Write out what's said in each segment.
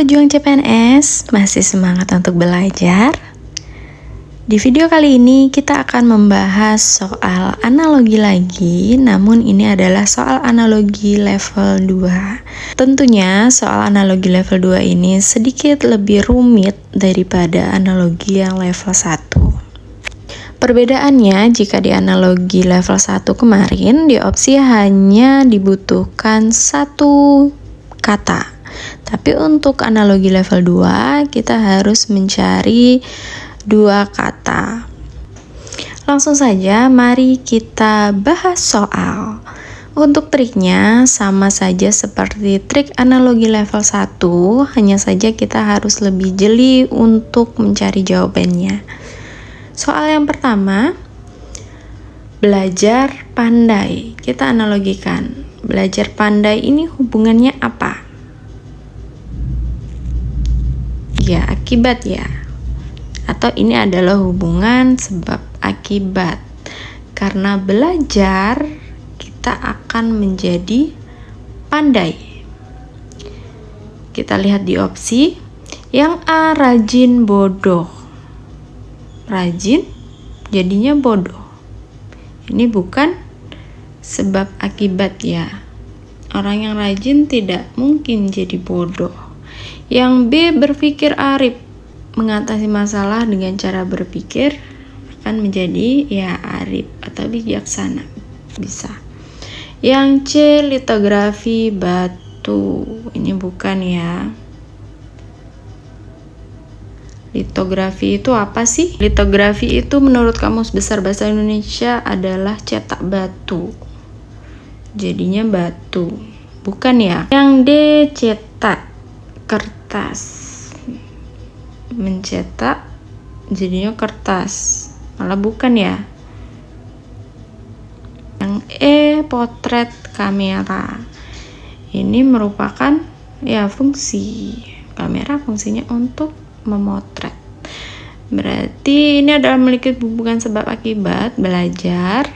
pejuang CPNS, masih semangat untuk belajar? Di video kali ini kita akan membahas soal analogi lagi, namun ini adalah soal analogi level 2. Tentunya soal analogi level 2 ini sedikit lebih rumit daripada analogi yang level 1. Perbedaannya, jika di analogi level 1 kemarin, di opsi hanya dibutuhkan satu kata. Tapi untuk analogi level 2, kita harus mencari dua kata. Langsung saja, mari kita bahas soal. Untuk triknya, sama saja seperti trik analogi level 1, hanya saja kita harus lebih jeli untuk mencari jawabannya. Soal yang pertama, belajar pandai. Kita analogikan, belajar pandai ini hubungannya apa? Ya, akibat ya. Atau ini adalah hubungan sebab akibat. Karena belajar, kita akan menjadi pandai. Kita lihat di opsi. Yang A, rajin bodoh. Rajin jadinya bodoh. Ini bukan sebab akibat ya. Orang yang rajin tidak mungkin jadi bodoh. Yang B, berpikir arif. Mengatasi masalah dengan cara berpikir akan menjadi ya arif atau bijaksana. Bisa. Yang C, litografi batu. Ini bukan ya. Litografi itu apa sih? Litografi itu menurut Kamus Besar Bahasa Indonesia adalah cetak batu. Jadinya batu. Bukan ya? Yang D, cetak kertas. Mencetak jadinya kertas. Malah bukan ya? Yang E, potret kamera. Ini merupakan ya fungsi. Kamera fungsinya untuk memotret. Berarti ini adalah memiliki hubungan sebab akibat. Belajar,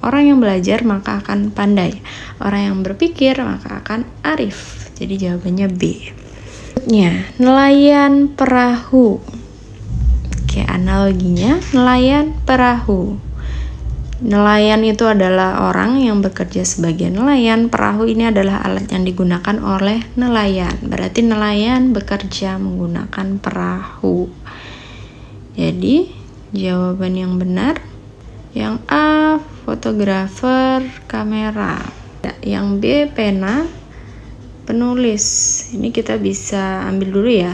orang yang belajar maka akan pandai. Orang yang berpikir maka akan arif. Jadi jawabannya B. Nelayan perahu. Oke, analoginya nelayan perahu. Nelayan itu adalah orang yang bekerja sebagai nelayan. Perahu ini adalah alat yang digunakan oleh nelayan. Berarti nelayan bekerja menggunakan perahu. Jadi jawaban yang benar yang A, fotografer kamera. Yang B, pena penulis. Ini kita bisa ambil dulu ya.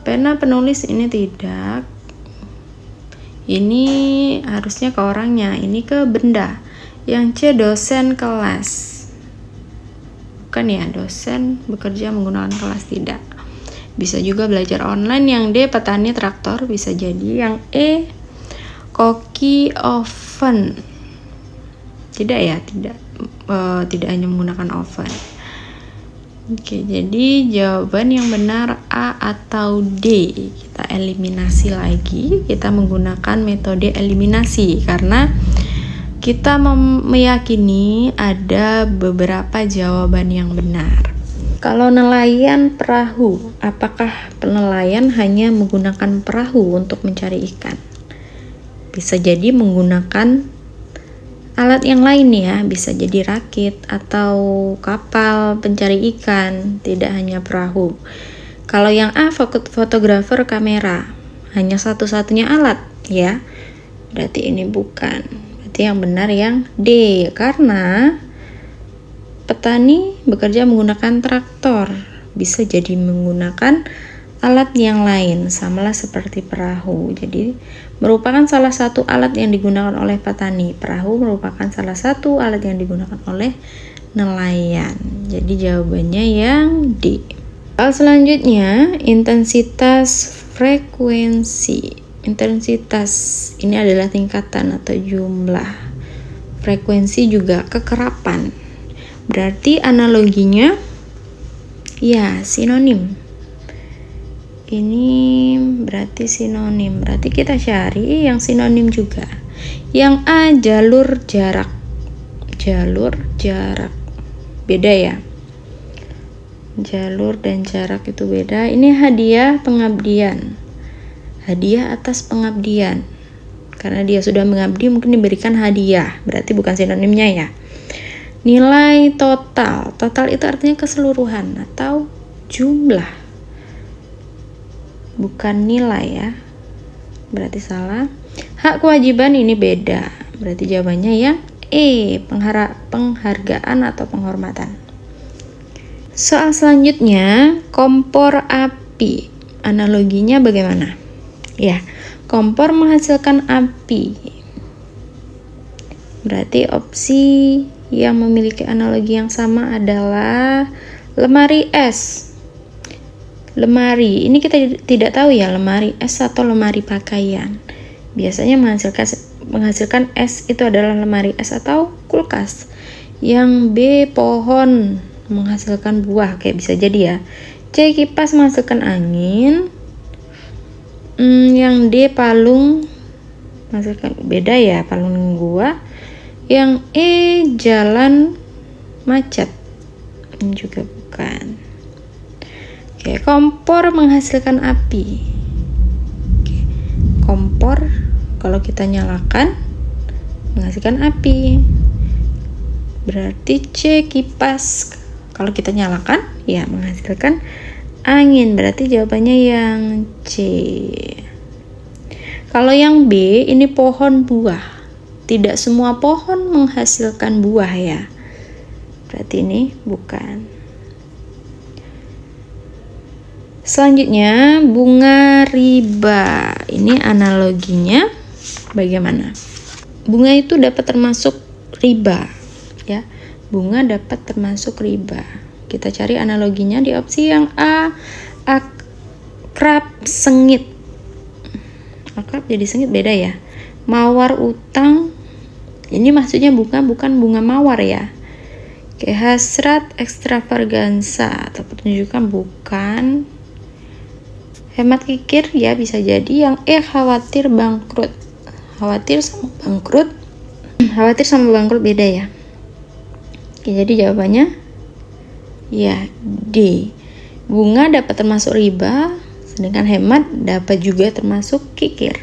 Pena penulis ini tidak. Ini harusnya ke orangnya, ini ke benda. Yang C, dosen kelas. Bukan ya, dosen bekerja menggunakan kelas, tidak. Bisa juga belajar online. Yang D, petani traktor, bisa jadi. Yang E, koki oven. Tidak ya, tidak hanya menggunakan oven. Oke, jadi jawaban yang benar A atau D. Kita eliminasi lagi. Kita menggunakan metode eliminasi karena kita meyakini ada beberapa jawaban yang benar. Kalau nelayan perahu, apakah nelayan hanya menggunakan perahu untuk mencari ikan? Bisa jadi menggunakan alat yang lain ya, bisa jadi rakit atau kapal pencari ikan, tidak hanya perahu. Kalau yang A, fotografer kamera, hanya satu-satunya alat ya. Berarti ini bukan. Berarti yang benar yang D, karena petani bekerja menggunakan traktor, bisa jadi menggunakan alat yang lain, samalah seperti perahu. Jadi merupakan salah satu alat yang digunakan oleh petani. Perahu merupakan salah satu alat yang digunakan oleh nelayan. Jadi jawabannya yang D. Soal selanjutnya, intensitas frekuensi. Intensitas ini adalah tingkatan atau jumlah. Frekuensi juga kekerapan. Berarti analoginya ya sinonim. Ini berarti sinonim. Berarti kita cari yang sinonim juga. Yang A, jalur jarak. Jalur jarak. Beda ya. jalur dan jarak itu beda. Ini hadiah pengabdian, hadiah atas pengabdian. Karena dia sudah mengabdi mungkin diberikan hadiah, berarti bukan sinonimnya ya. Nilai total, total itu artinya keseluruhan atau jumlah, bukan nilai ya, berarti salah. Hak kewajiban ini beda, berarti jawabannya yang penghargaan atau penghormatan. Soal selanjutnya, kompor api, analoginya bagaimana? Ya, kompor menghasilkan api, berarti opsi yang memiliki analogi yang sama adalah lemari es. Lemari, ini kita tidak tahu ya lemari es atau lemari pakaian. Biasanya menghasilkan es itu adalah lemari es atau kulkas. Yang B, pohon menghasilkan buah, kayak bisa jadi ya. C, kipas menghasilkan angin. Yang D, palung menghasilkan, beda ya, palung gua. Yang E, jalan macet, ini juga bukan. Oke, kompor menghasilkan api. Oke, kompor kalau kita nyalakan menghasilkan api, berarti C, kipas kalau kita nyalakan ya menghasilkan angin, berarti jawabannya yang C. Kalau yang B, ini pohon buah. Tidak semua pohon menghasilkan buah ya, berarti ini bukan. Selanjutnya, bunga riba. Ini analoginya bagaimana? Bunga itu dapat termasuk riba ya. Bunga dapat termasuk riba. Kita cari analoginya di opsi yang A, akrab sengit. Akrab jadi sengit beda ya. Mawar utang, ini maksudnya bunga, bukan bunga mawar ya. Kayak hasrat ekstravaganza atau pertunjukan, bukan. Hemat kikir ya bisa jadi. Yang E, khawatir bangkrut. Khawatir sama bangkrut beda ya. Oke, jadi jawabannya ya D. Bunga dapat termasuk riba, sedangkan hemat dapat juga termasuk kikir.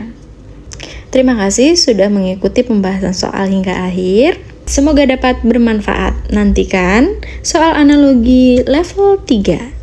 Terima kasih sudah mengikuti pembahasan soal hingga akhir. Semoga dapat bermanfaat. Nantikan soal analogi level 3.